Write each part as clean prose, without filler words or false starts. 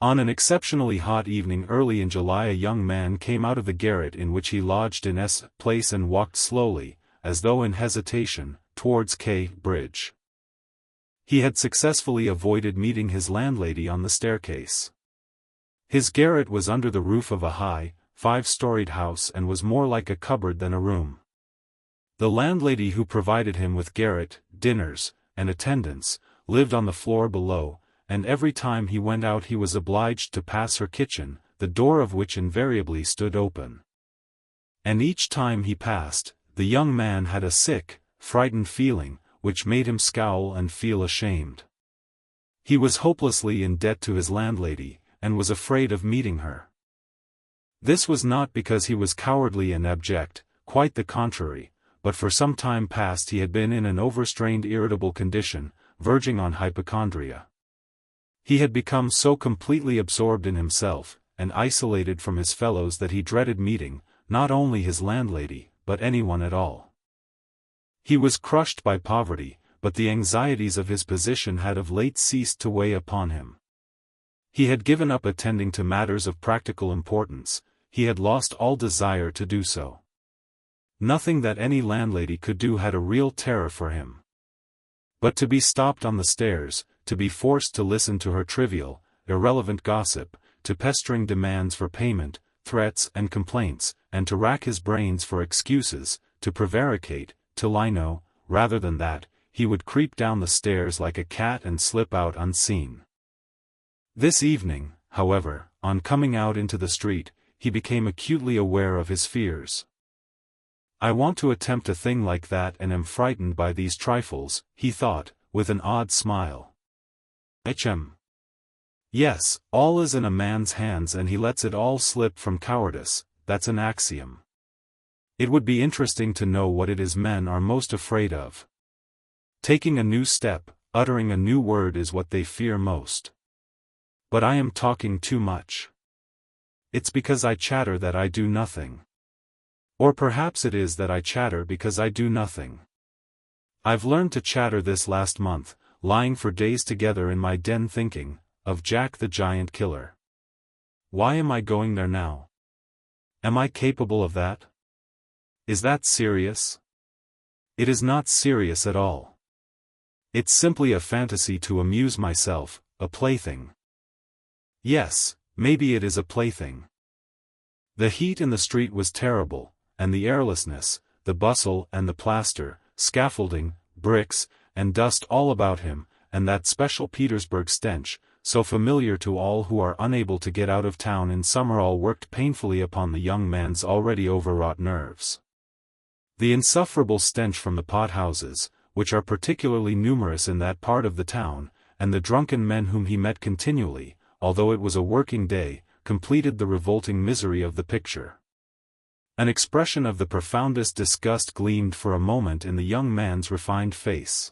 On an exceptionally hot evening early in July, a young man came out of the garret in which he lodged in S. Place and walked slowly, as though in hesitation, towards K. Bridge. He had successfully avoided meeting his landlady on the staircase. His garret was under the roof of a high, 5-storied house and was more like a cupboard than a room. The landlady who provided him with garret, dinners, and attendance, lived on the floor below, and every time he went out he was obliged to pass her kitchen, the door of which invariably stood open. And each time he passed, the young man had a sick, frightened feeling, which made him scowl and feel ashamed. He was hopelessly in debt to his landlady, and was afraid of meeting her. This was not because he was cowardly and abject, quite the contrary, but for some time past he had been in an overstrained irritable condition, verging on hypochondria. He had become so completely absorbed in himself, and isolated from his fellows that he dreaded meeting, not only his landlady, but anyone at all. He was crushed by poverty, but the anxieties of his position had of late ceased to weigh upon him. He had given up attending to matters of practical importance, he had lost all desire to do so. Nothing that any landlady could do had a real terror for him. But to be stopped on the stairs, to be forced to listen to her trivial, irrelevant gossip, to pestering demands for payment, threats and complaints, and to rack his brains for excuses, to prevaricate, to lie no, rather than that, he would creep down the stairs like a cat and slip out unseen. This evening, however, on coming out into the street, he became acutely aware of his fears. "I want to attempt a thing like that and am frightened by these trifles," he thought, with an odd smile. Yes, all is in a man's hands and he lets it all slip from cowardice, that's an axiom. It would be interesting to know what it is men are most afraid of. Taking a new step, uttering a new word is what they fear most. But I am talking too much. It's because I chatter that I do nothing. Or perhaps it is that I chatter because I do nothing. I've learned to chatter this last month, lying for days together in my den thinking of Jack the Giant Killer. Why am I going there now? Am I capable of that? Is that serious? It is not serious at all. It's simply a fantasy to amuse myself, a plaything. Yes, maybe it is a plaything. The heat in the street was terrible, and the airlessness, the bustle and the plaster, scaffolding, bricks, and dust all about him, and that special Petersburg stench, so familiar to all who are unable to get out of town in summer, all worked painfully upon the young man's already overwrought nerves. The insufferable stench from the pot-houses, which are particularly numerous in that part of the town, and the drunken men whom he met continually, although it was a working day, completed the revolting misery of the picture. An expression of the profoundest disgust gleamed for a moment in the young man's refined face.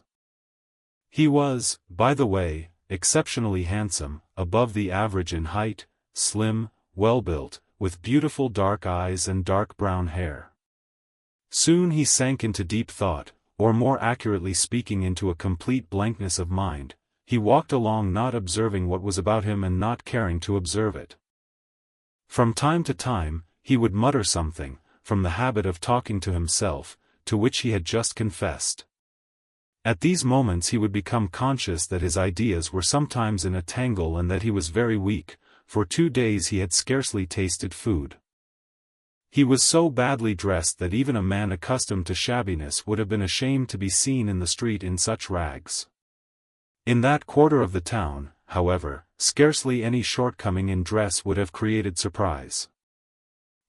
He was, by the way, exceptionally handsome, above the average in height, slim, well-built, with beautiful dark eyes and dark brown hair. Soon he sank into deep thought, or more accurately speaking into a complete blankness of mind. He walked along not observing what was about him and not caring to observe it. From time to time, he would mutter something, from the habit of talking to himself, to which he had just confessed. At these moments he would become conscious that his ideas were sometimes in a tangle and that he was very weak. For 2 days he had scarcely tasted food. He was so badly dressed that even a man accustomed to shabbiness would have been ashamed to be seen in the street in such rags. In that quarter of the town, however, scarcely any shortcoming in dress would have created surprise.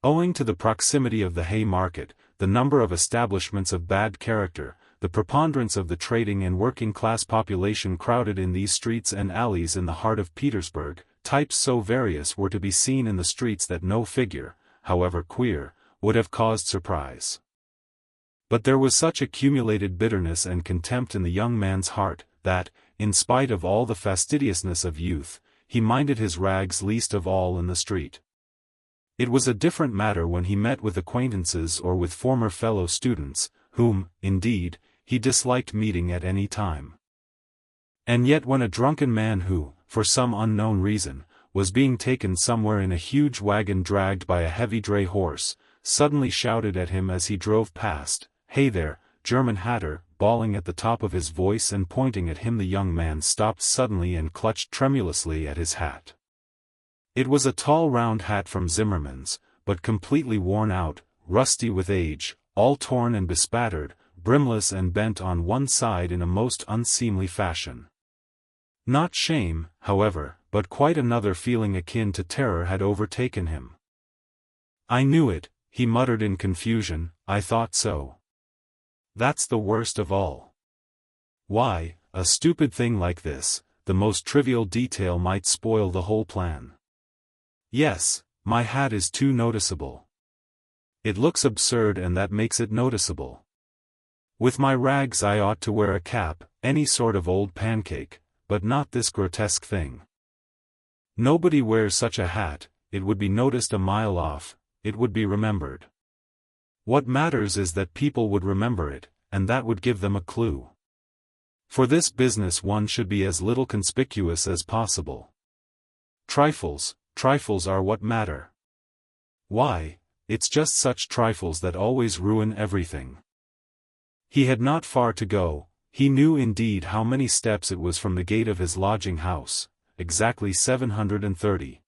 Owing to the proximity of the Hay Market, the number of establishments of bad character, the preponderance of the trading and working-class population crowded in these streets and alleys in the heart of Petersburg, types so various were to be seen in the streets that no figure, however queer, would have caused surprise. But there was such accumulated bitterness and contempt in the young man's heart, that, in spite of all the fastidiousness of youth, he minded his rags least of all in the street. It was a different matter when he met with acquaintances or with former fellow students, whom, indeed, he disliked meeting at any time. And yet when a drunken man who, for some unknown reason, was being taken somewhere in a huge wagon dragged by a heavy dray horse, suddenly shouted at him as he drove past, "Hey there, German hatter," bawling at the top of his voice and pointing at him. The young man stopped suddenly and clutched tremulously at his hat. It was a tall round hat from Zimmermann's, but completely worn out, rusty with age, all torn and bespattered, brimless and bent on one side in a most unseemly fashion. Not shame, however, but quite another feeling akin to terror had overtaken him. "I knew it," he muttered in confusion, "I thought so. That's the worst of all. Why, a stupid thing like this, the most trivial detail might spoil the whole plan. Yes, my hat is too noticeable. It looks absurd and that makes it noticeable. With my rags I ought to wear a cap, any sort of old pancake, but not this grotesque thing. Nobody wears such a hat, it would be noticed a mile off, it would be remembered. What matters is that people would remember it, and that would give them a clue. For this business one should be as little conspicuous as possible. Trifles are what matter. Why, it's just such trifles that always ruin everything." He had not far to go. He knew indeed how many steps it was from the gate of his lodging house, exactly 730.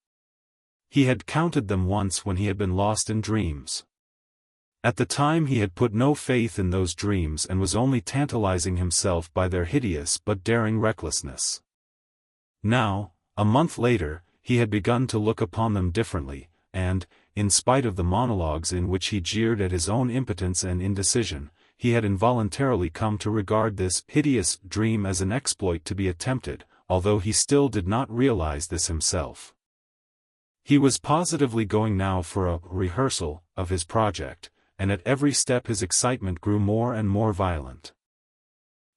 He had counted them once when he had been lost in dreams. At the time he had put no faith in those dreams and was only tantalizing himself by their hideous but daring recklessness. Now, a month later, he had begun to look upon them differently, and, in spite of the monologues in which he jeered at his own impotence and indecision, he had involuntarily come to regard this hideous dream as an exploit to be attempted, although he still did not realize this himself. He was positively going now for a rehearsal of his project, and at every step his excitement grew more and more violent.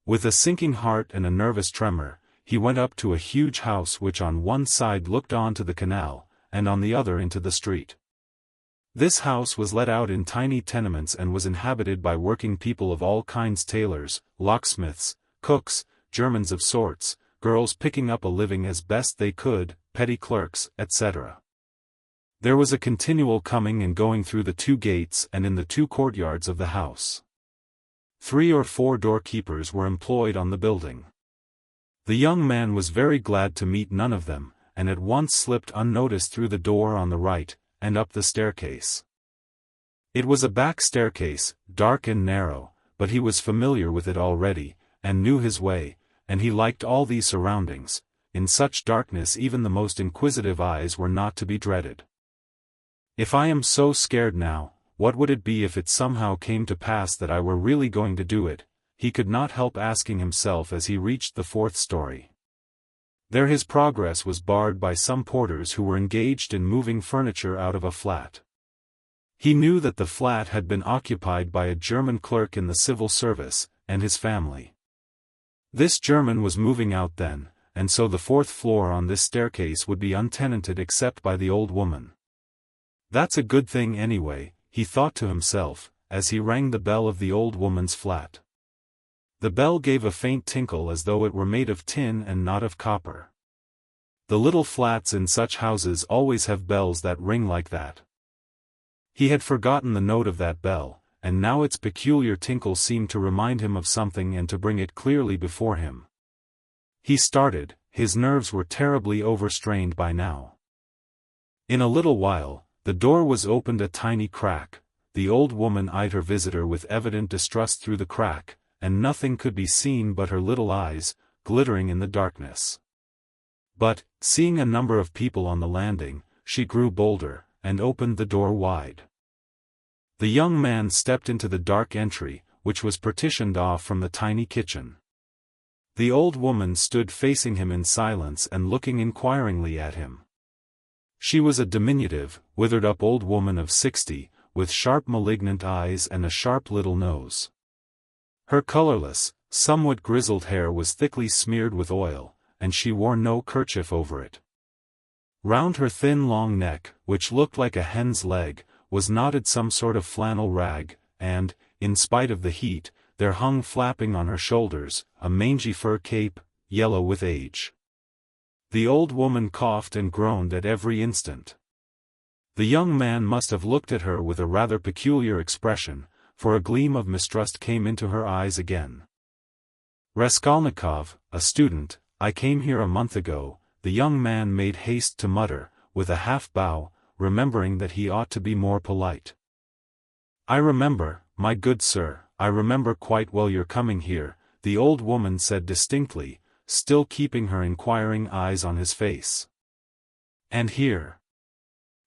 With a sinking heart and a nervous tremor, he went up to a huge house which on one side looked on to the canal, and on the other into the street. This house was let out in tiny tenements and was inhabited by working people of all kinds: tailors, locksmiths, cooks, Germans of sorts, girls picking up a living as best they could, petty clerks, etc. There was a continual coming and going through the two gates and in the two courtyards of the house. 3 or 4 doorkeepers were employed on the building. The young man was very glad to meet none of them, and at once slipped unnoticed through the door on the right, and up the staircase. It was a back staircase, dark and narrow, but he was familiar with it already, and knew his way, and he liked all these surroundings. In such darkness even the most inquisitive eyes were not to be dreaded. "If I am so scared now, what would it be if it somehow came to pass that I were really going to do it?" he could not help asking himself as he reached the 4th story. There his progress was barred by some porters who were engaged in moving furniture out of a flat. He knew that the flat had been occupied by a German clerk in the civil service, and his family. This German was moving out then, and so the 4th floor on this staircase would be untenanted except by the old woman. "That's a good thing anyway," he thought to himself, as he rang the bell of the old woman's flat. The bell gave a faint tinkle as though it were made of tin and not of copper. The little flats in such houses always have bells that ring like that. He had forgotten the note of that bell, and now its peculiar tinkle seemed to remind him of something and to bring it clearly before him. He started, his nerves were terribly overstrained by now. In a little while, the door was opened a tiny crack. The old woman eyed her visitor with evident distrust through the crack, and nothing could be seen but her little eyes, glittering in the darkness. But, seeing a number of people on the landing, she grew bolder, and opened the door wide. The young man stepped into the dark entry, which was partitioned off from the tiny kitchen. The old woman stood facing him in silence and looking inquiringly at him. She was a diminutive, withered-up old woman of 60, with sharp malignant eyes and a sharp little nose. Her colorless, somewhat grizzled hair was thickly smeared with oil, and she wore no kerchief over it. Round her thin long neck, which looked like a hen's leg, was knotted some sort of flannel rag, and, in spite of the heat, there hung flapping on her shoulders, a mangy fur cape, yellow with age. The old woman coughed and groaned at every instant. The young man must have looked at her with a rather peculiar expression, for a gleam of mistrust came into her eyes again. "Raskolnikov, a student, I came here a month ago," the young man made haste to mutter, with a half-bow, remembering that he ought to be more polite. "I remember, my good sir, I remember quite well your coming here," the old woman said distinctly, still keeping her inquiring eyes on his face. "And here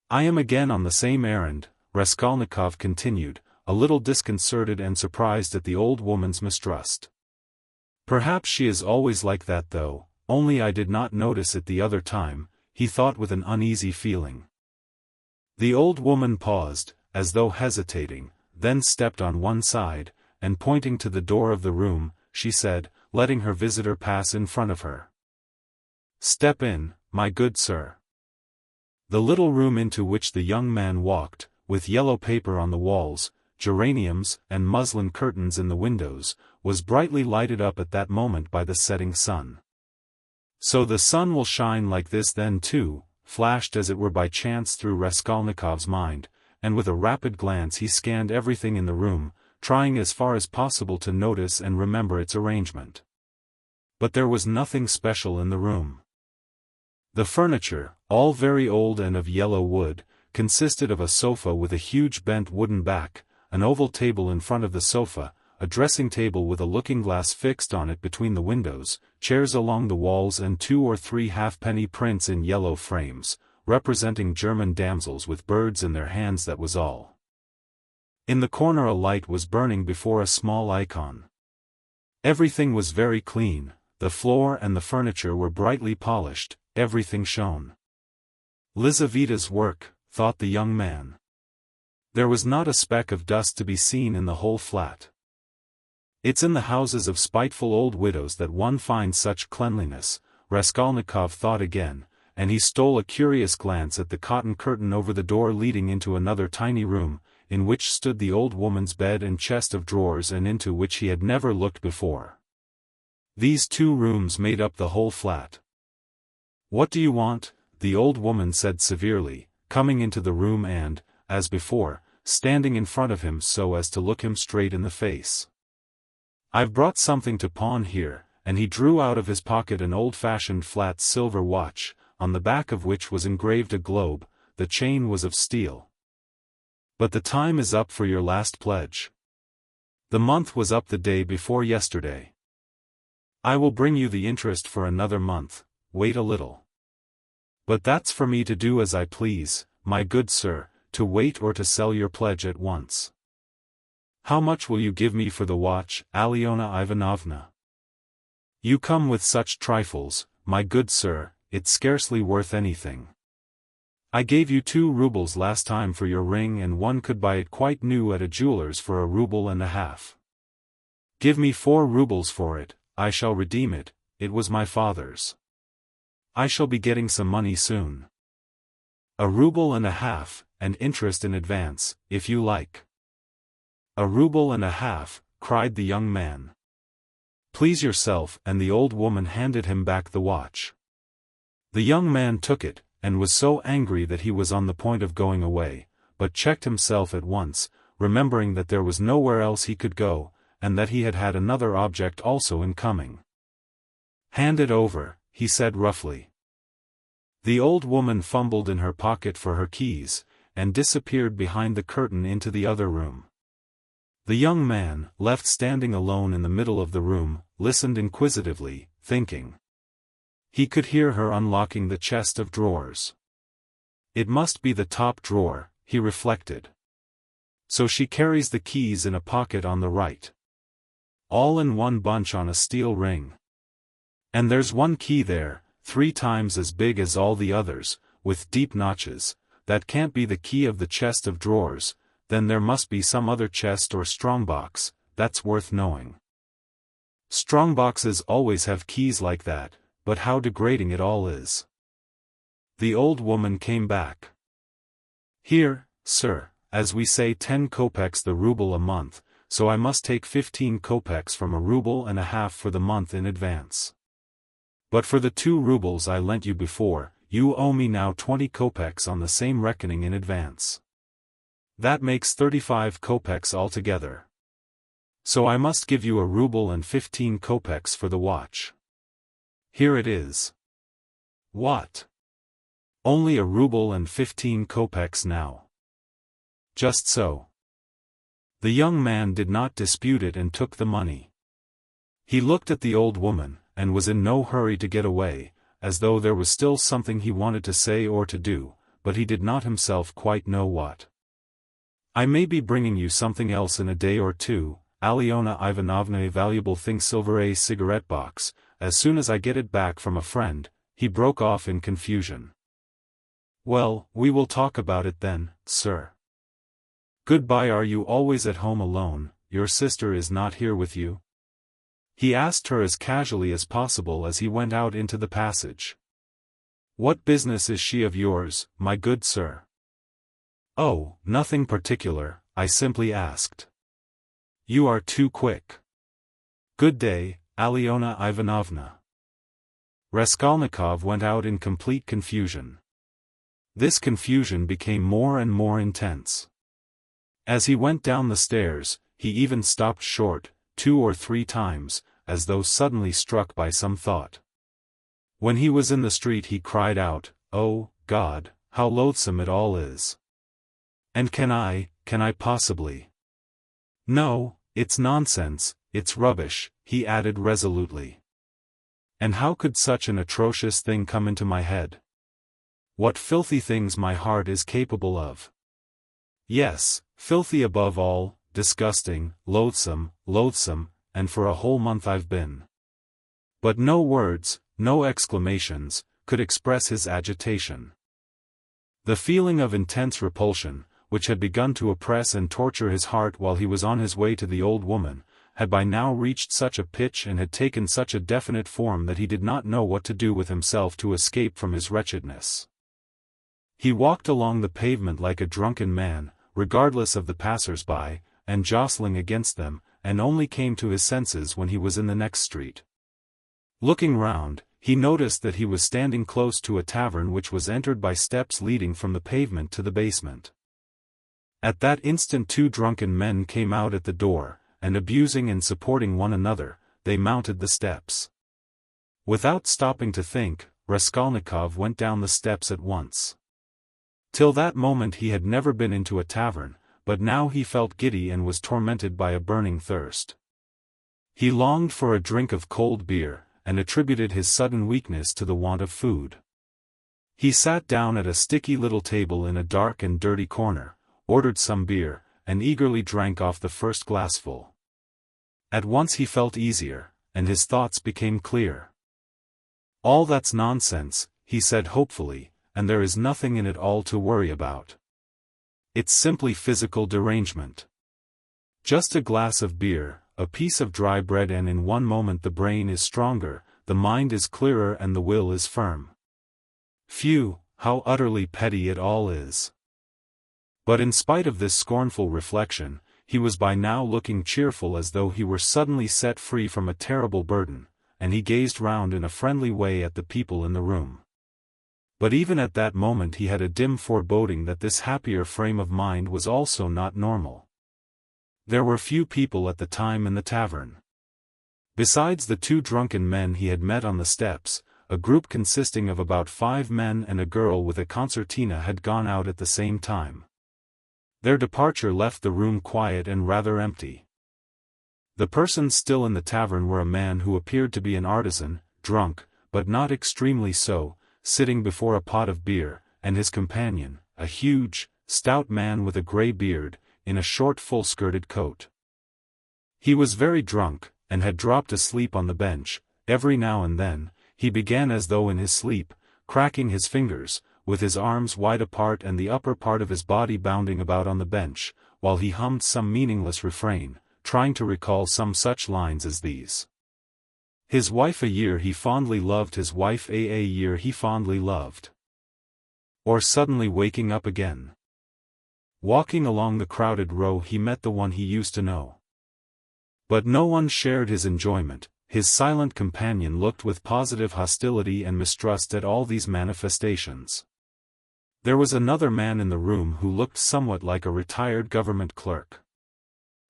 I am again on the same errand," Raskolnikov continued, a little disconcerted and surprised at the old woman's mistrust. "Perhaps she is always like that though, only I did not notice it the other time," he thought with an uneasy feeling. The old woman paused, as though hesitating, then stepped on one side, and pointing to the door of the room, she said, letting her visitor pass in front of her. "Step in, my good sir." The little room into which the young man walked, with yellow paper on the walls, geraniums and muslin curtains in the windows, was brightly lighted up at that moment by the setting sun. "So the sun will shine like this then too," flashed as it were by chance through Raskolnikov's mind, and with a rapid glance he scanned everything in the room, trying as far as possible to notice and remember its arrangement. But there was nothing special in the room. The furniture, all very old and of yellow wood, consisted of a sofa with a huge bent wooden back, an oval table in front of the sofa, a dressing table with a looking-glass fixed on it between the windows, chairs along the walls and 2 or 3 halfpenny prints in yellow frames, representing German damsels with birds in their hands. That was all. In the corner a light was burning before a small icon. Everything was very clean, the floor and the furniture were brightly polished, everything shone. "Lizaveta's work," thought the young man. There was not a speck of dust to be seen in the whole flat. "It's in the houses of spiteful old widows that one finds such cleanliness," Raskolnikov thought again, and he stole a curious glance at the cotton curtain over the door leading into another tiny room, in which stood the old woman's bed and chest of drawers and into which he had never looked before. These 2 rooms made up the whole flat. "What do you want?" the old woman said severely, coming into the room and, as before, standing in front of him so as to look him straight in the face. "I've brought something to pawn here," and he drew out of his pocket an old-fashioned flat silver watch, on the back of which was engraved a globe. The chain was of steel. "But the time is up for your last pledge. The month was up the day before yesterday. I will bring you the interest for another month, wait a little." "But that's for me to do as I please, my good sir, to wait or to sell your pledge at once." "How much will you give me for the watch, Alyona Ivanovna?" "You come with such trifles, my good sir, it's scarcely worth anything. I gave you 2 rubles last time for your ring and one could buy it quite new at a jeweller's for 1.5 rubles. Give me 4 rubles for it, I shall redeem it, it was my father's. I shall be getting some money soon. 1.5 rubles, and interest in advance, if you like." 1.5 rubles, cried the young man. "Please yourself," and the old woman handed him back the watch. The young man took it, and was so angry that he was on the point of going away, but checked himself at once, remembering that there was nowhere else he could go, and that he had had another object also in coming. "Hand it over," he said roughly. The old woman fumbled in her pocket for her keys, and disappeared behind the curtain into the other room. The young man, left standing alone in the middle of the room, listened inquisitively, thinking. He could hear her unlocking the chest of drawers. "It must be the top drawer," he reflected. "So she carries the keys in a pocket on the right. All in one bunch on a steel ring. And there's one key there, 3 times as big as all the others, with deep notches. That can't be the key of the chest of drawers, then there must be some other chest or strongbox, that's worth knowing. Strongboxes always have keys like that, but how degrading it all is." The old woman came back. "Here, sir, as we say 10 kopecks the ruble a month, so I must take 15 kopecks from 1.5 rubles for the month in advance. But for the 2 rubles I lent you before, you owe me now 20 kopecks on the same reckoning in advance. That makes 35 kopecks altogether. So I must give you a ruble and 15 kopecks for the watch. Here it is. What? Only a ruble and 15 kopecks now. Just so. The young man did not dispute it and took the money. He looked at the old woman, and was in no hurry to get away, as though there was still something he wanted to say or to do, but he did not himself quite know what. I may be bringing you something else in a day or two, Alyona Ivanovna, a valuable thing, silver a cigarette box, as soon as I get it back from a friend. He broke off in confusion. Well, we will talk about it then, sir. Goodbye. Are you always at home alone? Your sister is not here with you? He asked her as casually as possible as he went out into the passage. What business is she of yours, my good sir? Oh, nothing particular, I simply asked. You are too quick. Good day, Alyona Ivanovna. Raskolnikov went out in complete confusion. This confusion became more and more intense. As he went down the stairs, he even stopped short, 2 or 3 times, as though suddenly struck by some thought. When he was in the street he cried out, "Oh, God, how loathsome it all is! And can I possibly? No, it's nonsense, it's rubbish," he added resolutely. And how could such an atrocious thing come into my head? What filthy things my heart is capable of! Yes, filthy above all, disgusting, loathsome, and for a whole month I've been. But no words, no exclamations, could express his agitation. The feeling of intense repulsion, which had begun to oppress and torture his heart while he was on his way to the old woman, had by now reached such a pitch and had taken such a definite form that he did not know what to do with himself to escape from his wretchedness. He walked along the pavement like a drunken man, regardless of the passers-by, and jostling against them, and only came to his senses when he was in the next street. Looking round, he noticed that he was standing close to a tavern which was entered by steps leading from the pavement to the basement. At that instant 2 drunken men came out at the door, and abusing and supporting one another, they mounted the steps. Without stopping to think, Raskolnikov went down the steps at once. Till that moment he had never been into a tavern, but now he felt giddy and was tormented by a burning thirst. He longed for a drink of cold beer, and attributed his sudden weakness to the want of food. He sat down at a sticky little table in a dark and dirty corner, ordered some beer, and eagerly drank off the first glassful. At once he felt easier, and his thoughts became clear. All that's nonsense, he said hopefully, and there is nothing in it all to worry about. It's simply physical derangement. Just a glass of beer, a piece of dry bread, and in one moment the brain is stronger, the mind is clearer, and the will is firm. Phew, how utterly petty it all is. But in spite of this scornful reflection, he was by now looking cheerful, as though he were suddenly set free from a terrible burden, and he gazed round in a friendly way at the people in the room. But even at that moment he had a dim foreboding that this happier frame of mind was also not normal. There were few people at the time in the tavern. Besides the 2 drunken men he had met on the steps, a group consisting of about 5 men and a girl with a concertina had gone out at the same time. Their departure left the room quiet and rather empty. The persons still in the tavern were a man who appeared to be an artisan, drunk, but not extremely so, sitting before a pot of beer, and his companion, a huge, stout man with a grey beard, in a short full-skirted coat. He was very drunk, and had dropped asleep on the bench. Every now and then, he began as though in his sleep, cracking his fingers, with his arms wide apart and the upper part of his body bounding about on the bench, while he hummed some meaningless refrain, trying to recall some such lines as these. His wife a year he fondly loved, his wife a year he fondly loved. Or suddenly waking up again. Walking along the crowded row he met the one he used to know. But no one shared his enjoyment, His silent companion looked with positive hostility and mistrust at all these manifestations. There was another man in the room who looked somewhat like a retired government clerk.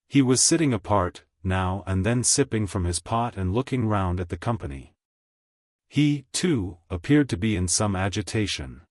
He was sitting apart, now and then sipping from his pot and looking round at the company. He, too, appeared to be in some agitation.